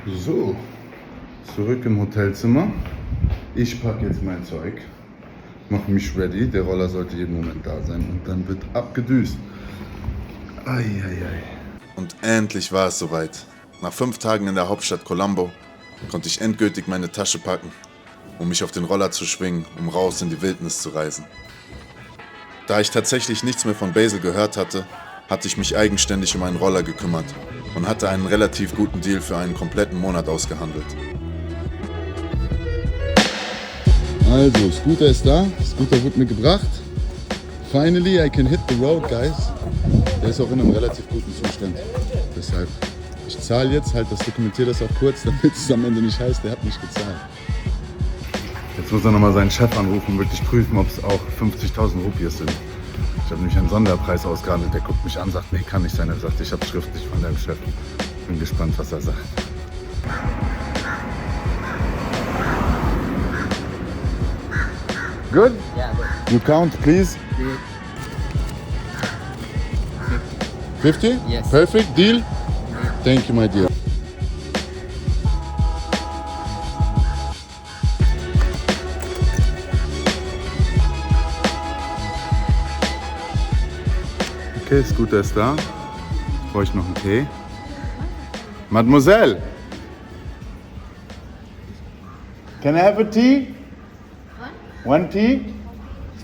So, zurück im Hotelzimmer. Ich packe jetzt mein Zeug, mache mich ready. Der Roller sollte jeden Moment da sein und dann wird abgedüst. Eieiei. Und endlich war es soweit. Nach 5 Tagen in der Hauptstadt Colombo konnte ich endgültig meine Tasche packen, um mich auf den Roller zu schwingen, um raus in die Wildnis zu reisen. Da ich tatsächlich nichts mehr von Basil gehört hatte, hatte ich mich eigenständig um einen Roller gekümmert und hatte einen relativ guten Deal für einen kompletten Monat ausgehandelt. Also, Scooter ist da. Scooter wird mir gebracht. Finally, I can hit the road, guys. Der ist auch in einem relativ guten Zustand. Deshalb, ich zahle jetzt, halt das, dokumentiere das auch kurz, damit es am Ende nicht heißt, der hat nicht gezahlt. Jetzt muss er nochmal seinen Chef anrufen und wirklich prüfen, ob es auch 50.000 Rupies sind. Ich habe nämlich einen Sonderpreis ausgehandelt. Der guckt mich an, sagt, nee, kann nicht sein. Er sagt, ich habe schriftlich von deinem Chef. Bin gespannt, was er sagt. Good? Yeah, good. You count, please. 50? Yes. Perfect. Deal? Thank you, my dear. Okay, Scooter ist da. Brauche ich noch einen Tee? Mademoiselle! Can I have a tea? One tea?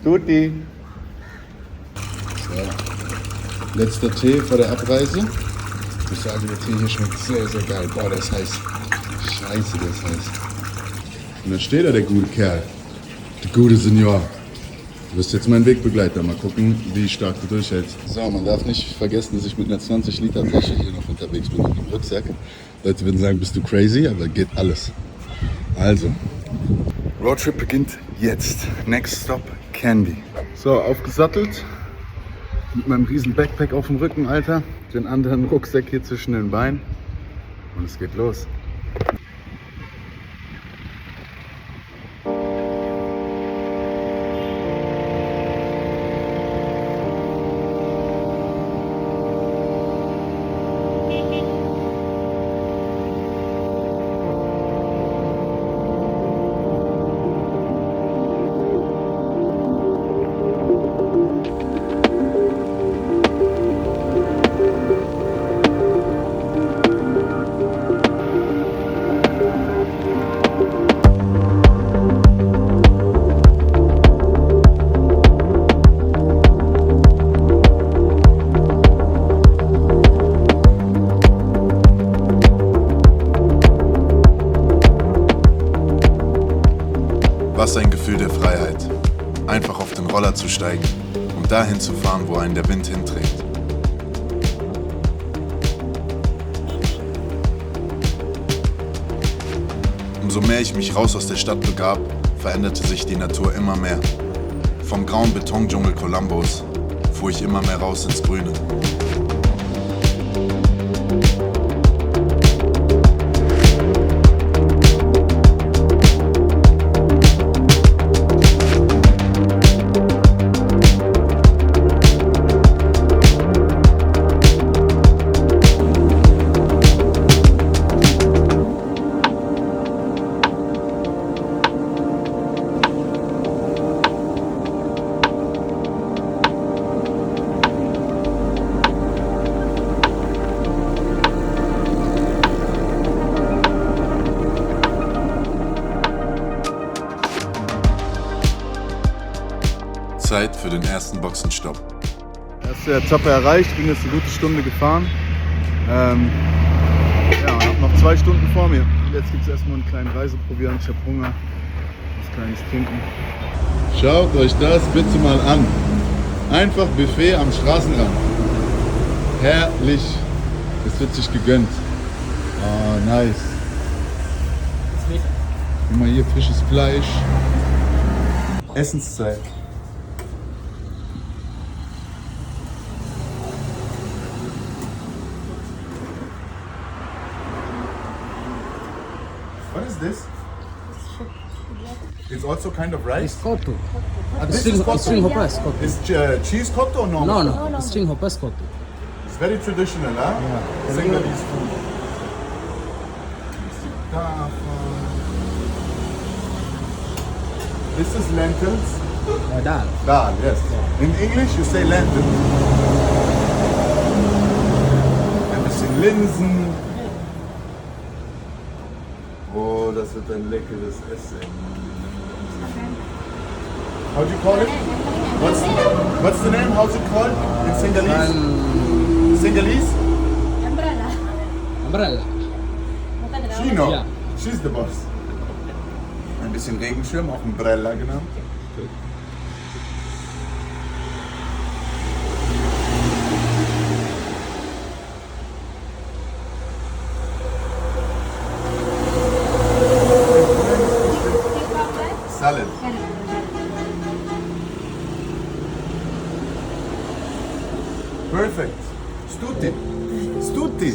Scooty. So. Letzter Tee vor der Abreise. Ich sage, der Tee hier schmeckt sehr, sehr geil. Boah, der ist heiß. Scheiße, der ist heiß. Und da steht da der gute Kerl. Der gute Senior. Du bist jetzt mein Wegbegleiter. Mal gucken, wie stark du durchhältst. So, man darf nicht vergessen, dass ich mit einer 20-Liter Flasche hier noch unterwegs bin mit dem Rucksack. Leute würden sagen, bist du crazy? Aber geht alles. Also, Roadtrip beginnt jetzt. Next Stop, Candy. So, aufgesattelt. Mit meinem riesen Backpack auf dem Rücken, Alter. Den anderen Rucksack hier zwischen den Beinen. Und es geht los. Was ein Gefühl der Freiheit. Einfach auf den Roller zu steigen und dahin zu fahren, wo einen der Wind hinträgt. Umso mehr ich mich raus aus der Stadt begab, veränderte sich die Natur immer mehr. Vom grauen Betondschungel Colombos fuhr ich immer mehr raus ins Grüne. Zeit für den ersten Boxenstopp. Erste Etappe erreicht, bin jetzt eine gute Stunde gefahren. Ja, und habe noch 2 Stunden vor mir. Jetzt gibt es erstmal einen kleinen Reiseproviant. Ich habe Hunger, was kleines Trinken. Schaut euch das bitte mal an. Einfach Buffet am Straßenrand. Herrlich. Das wird sich gegönnt. Ah, nice. Guck mal hier, frisches Fleisch. Essenszeit. What is this? It's also kind of rice? It's cotto. This is cotto. String hopas cotto. Is cheese cotto or no? No, string hopas cotto. It's very traditional, huh? Yeah. Senegalese food. davon. This is lentils. Dal. Dal, yes. In English you say lentil. Ein bisschen Linsen. Oh, das wird ein leckeres Essen. How do you call it? What's the name? How's it called in Sinhalese? Sinhalese? Umbrella. Umbrella. Chino. Ja. She's the boss. Ein bisschen Regenschirm, auch Umbrella genannt. Salad. Perfect. Stuti. Stuti.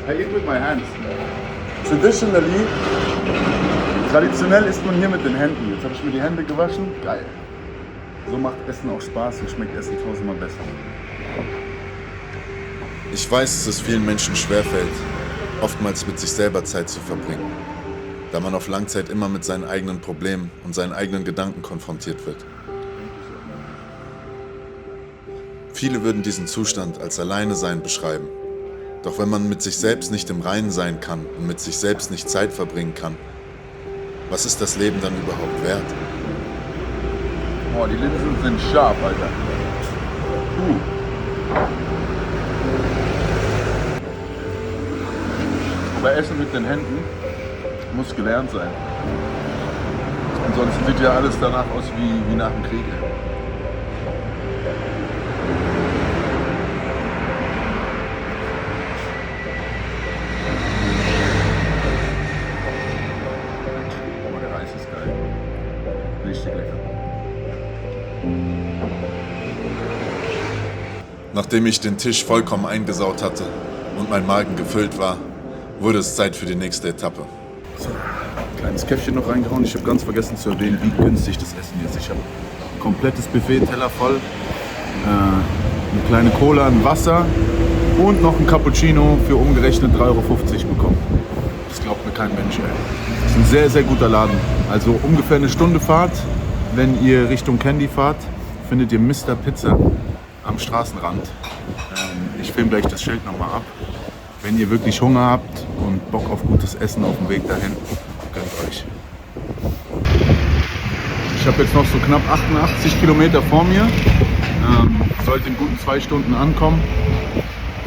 I eat with my hands. Traditionell isst man hier mit den Händen. Jetzt habe ich mir die Hände gewaschen. Geil. So macht Essen auch Spaß und schmeckt Essen tausendmal besser. Ich weiß, dass es vielen Menschen schwerfällt, oftmals mit sich selber Zeit zu verbringen, da man auf Langzeit immer mit seinen eigenen Problemen und seinen eigenen Gedanken konfrontiert wird. Viele würden diesen Zustand als Alleinesein beschreiben. Doch wenn man mit sich selbst nicht im Reinen sein kann und mit sich selbst nicht Zeit verbringen kann, was ist das Leben dann überhaupt wert? Boah, die Linsen sind scharf, Alter. Aber Essen mit den Händen muss gelernt sein. Ansonsten sieht ja alles danach aus wie nach dem Krieg. Aber der Reis ist geil. Richtig lecker. Nachdem ich den Tisch vollkommen eingesaut hatte und mein Magen gefüllt war, wurde es Zeit für die nächste Etappe. So, kleines Käffchen noch reingehauen. Ich habe ganz vergessen zu erwähnen, wie günstig das Essen hier ist. Ich habe ein komplettes Buffet, Teller voll, eine kleine Cola, ein Wasser und noch ein Cappuccino für umgerechnet 3,50 Euro bekommen. Das glaubt mir kein Mensch, ey. Das ist ein sehr, sehr guter Laden. Also ungefähr eine Stunde Fahrt, wenn ihr Richtung Candy fahrt, findet ihr Mr. Pizza am Straßenrand. Ich filme gleich das Schild nochmal ab. Wenn ihr wirklich Hunger habt und Bock auf gutes Essen auf dem Weg dahin, gönnt euch. Ich habe jetzt noch so knapp 88 Kilometer vor mir. Sollte in guten 2 Stunden ankommen.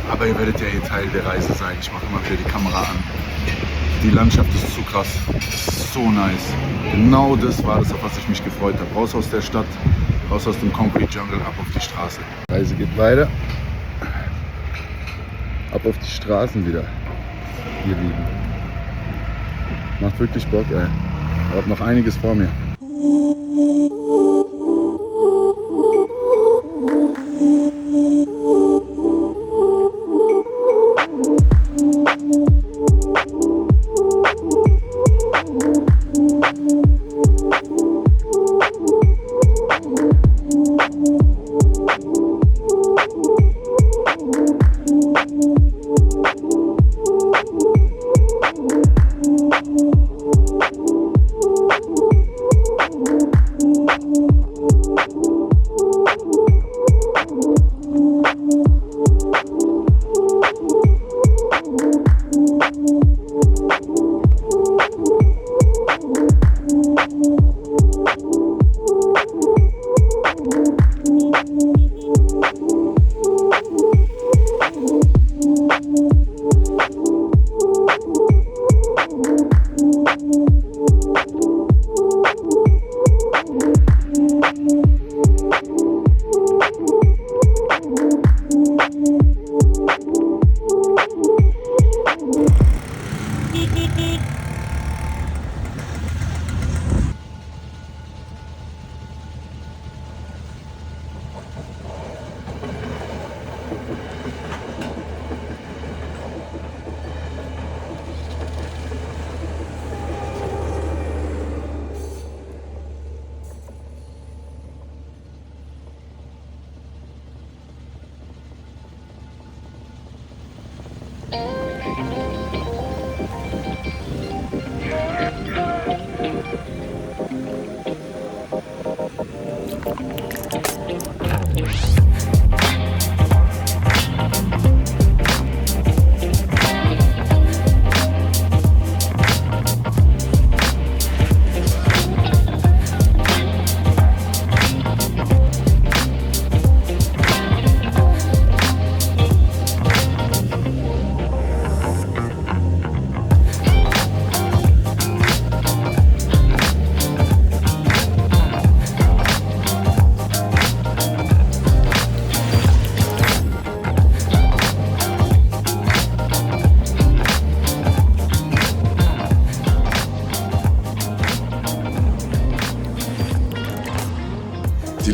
Aber ihr werdet ja eh Teil der Reise sein. Ich mache immer wieder die Kamera an. Die Landschaft ist zu krass. Das ist so nice. Genau das war das, auf was ich mich gefreut habe. Raus aus der Stadt, raus aus dem Concrete Jungle, ab auf die Straße. Die Reise geht weiter. Ab auf die Straßen wieder, ihr Lieben. Macht wirklich Bock, ey. Ich hab noch einiges vor mir.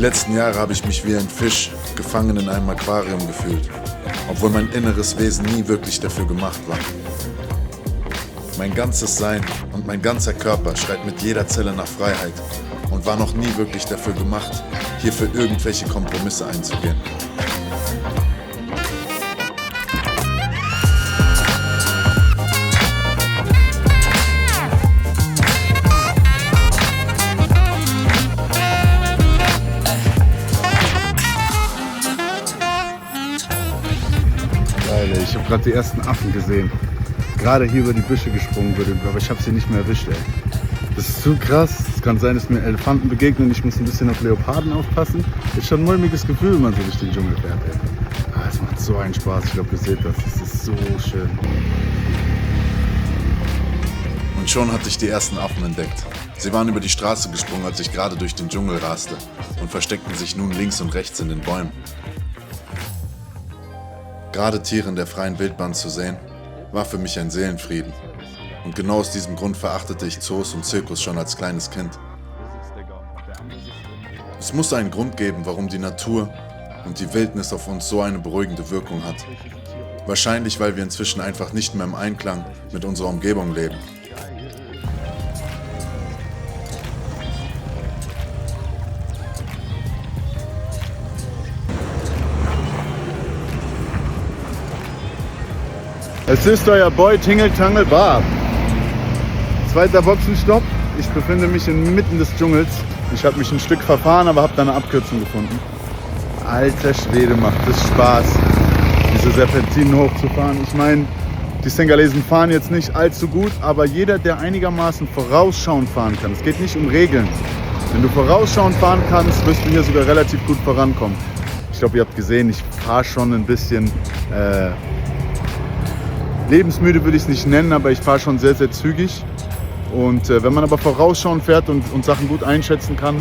letzten Jahre habe ich mich wie ein Fisch, gefangen in einem Aquarium gefühlt, obwohl mein inneres Wesen nie wirklich dafür gemacht war. Mein ganzes Sein und mein ganzer Körper schreit mit jeder Zelle nach Freiheit und war noch nie wirklich dafür gemacht, hier für irgendwelche Kompromisse einzugehen. Alter, ich habe gerade die ersten Affen gesehen. Gerade hier über die Büsche gesprungen würde, aber ich habe sie nicht mehr erwischt, ey. Das ist so krass. Es kann sein, dass mir Elefanten begegnen. Ich muss ein bisschen auf Leoparden aufpassen. Ist schon ein mulmiges Gefühl, wenn man so durch den Dschungel fährt, ey. Ah, es macht so einen Spaß. Ich glaube, ihr seht das. Es ist so schön. Und schon hatte ich die ersten Affen entdeckt. Sie waren über die Straße gesprungen, als ich gerade durch den Dschungel raste und versteckten sich nun links und rechts in den Bäumen. Gerade Tiere in der freien Wildbahn zu sehen, war für mich ein Seelenfrieden. Und genau aus diesem Grund verachtete ich Zoos und Zirkus schon als kleines Kind. Es muss einen Grund geben, warum die Natur und die Wildnis auf uns so eine beruhigende Wirkung hat. Wahrscheinlich, weil wir inzwischen einfach nicht mehr im Einklang mit unserer Umgebung leben. Es ist euer Boy Tingle Tangle Bar. Zweiter Boxenstopp. Ich befinde mich inmitten des Dschungels. Ich habe mich ein Stück verfahren, aber habe da eine Abkürzung gefunden. Alter Schwede, macht das Spaß, diese Serpentinen hochzufahren. Ich meine, die Sengalesen fahren jetzt nicht allzu gut, aber jeder, der einigermaßen vorausschauend fahren kann, es geht nicht um Regeln. Wenn du vorausschauend fahren kannst, wirst du hier sogar relativ gut vorankommen. Ich glaube, ihr habt gesehen, ich fahre schon ein bisschen lebensmüde würde ich es nicht nennen, aber ich fahre schon sehr, sehr zügig. Und wenn man aber vorausschauend fährt und Sachen gut einschätzen kann,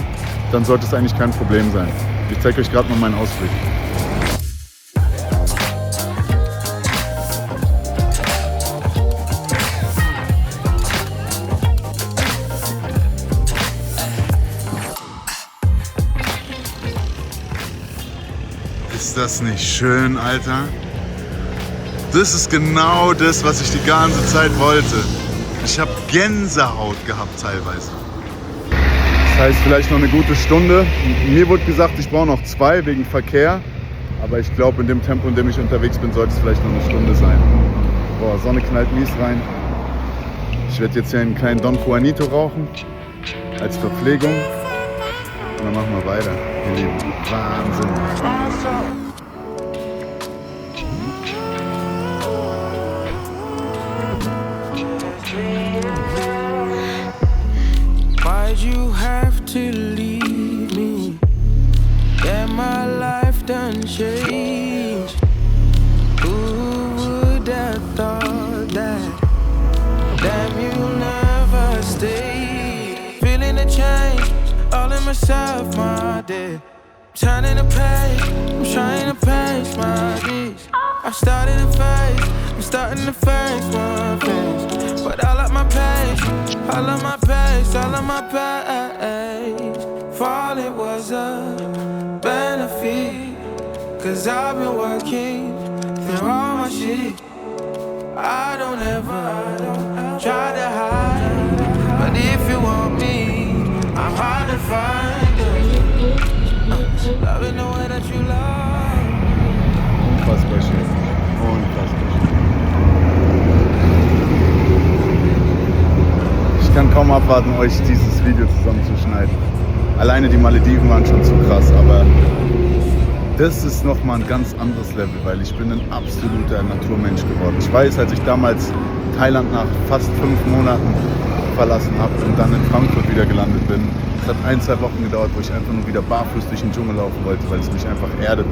dann sollte es eigentlich kein Problem sein. Ich zeige euch gerade mal meinen Ausblick. Ist das nicht schön, Alter? Das ist genau das, was ich die ganze Zeit wollte. Ich habe Gänsehaut gehabt teilweise. Das heißt vielleicht noch eine gute Stunde. Mir wurde gesagt, ich brauche noch 2 wegen Verkehr. Aber ich glaube, in dem Tempo, in dem ich unterwegs bin, sollte es vielleicht noch eine Stunde sein. Boah, Sonne knallt mies rein. Ich werde jetzt hier einen kleinen Don Juanito rauchen. Als Verpflegung. Und dann machen wir weiter, ihr Lieben. Wahnsinn. Why'd you have to leave me? Yeah, my life done changed. Who would have thought that? Damn, you never stayed. Feeling the change, all in myself, my day. Turning the page, I'm trying to pace my days. I'm starting to face my face. But I like my pace, I love my pace, I love my pace. Falling was a benefit, cause I've been working through all my shit. I don't ever try to hide, but if you want me, I'm hard to find. Loving the way that you love. Unfassbar schön. Unfassbar schön. Ich kann kaum abwarten, euch dieses Video zusammenzuschneiden. Alleine die Malediven waren schon zu krass, aber das ist nochmal ein ganz anderes Level, weil ich bin ein absoluter Naturmensch geworden. Ich weiß, als ich damals Thailand nach fast 5 Monaten verlassen habe und dann in Frankfurt wieder gelandet bin, es hat 1-2 Wochen gedauert, wo ich einfach nur wieder barfuß durch den Dschungel laufen wollte, weil es mich einfach erdet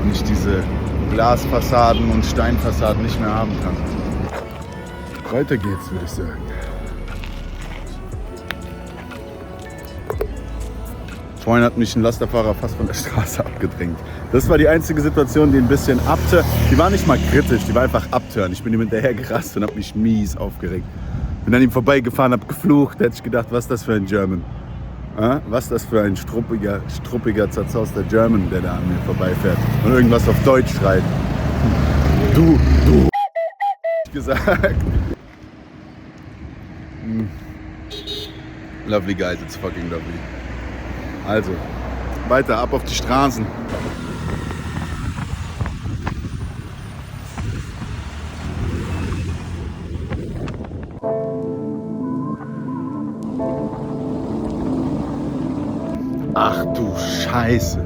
und ich diese Glasfassaden und Steinfassaden nicht mehr haben kann. Weiter geht's, würde ich sagen. Vorhin hat mich ein Lasterfahrer fast von der Straße abgedrängt. Das war die einzige Situation, die ein bisschen abturnt. Die war nicht mal kritisch, die war einfach abturnt. Ich bin ihm hinterher gerast und habe mich mies aufgeregt. Bin an ihm vorbeigefahren, habe geflucht, da hätte ich gedacht, was ist das für ein German? Was das für ein struppiger, zerzauster German, der da an mir vorbeifährt und irgendwas auf Deutsch schreit. Du, gesagt. Lovely guys, it's fucking lovely. Also, weiter, ab auf die Straßen. Ach du Scheiße.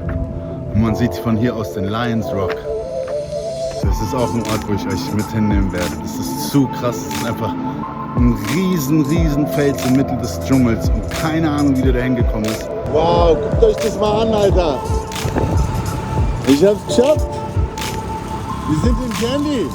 Und man sieht von hier aus den Lions Rock. Das ist auch ein Ort, wo ich euch mit hinnehmen werde. Das ist zu krass. Das ist einfach ein riesen Fels im Mittel des Dschungels. Und keine Ahnung, wie der da hingekommen ist. Wow, guckt euch das mal an, Alter. Ich hab's geschafft. Wir sind in Candy.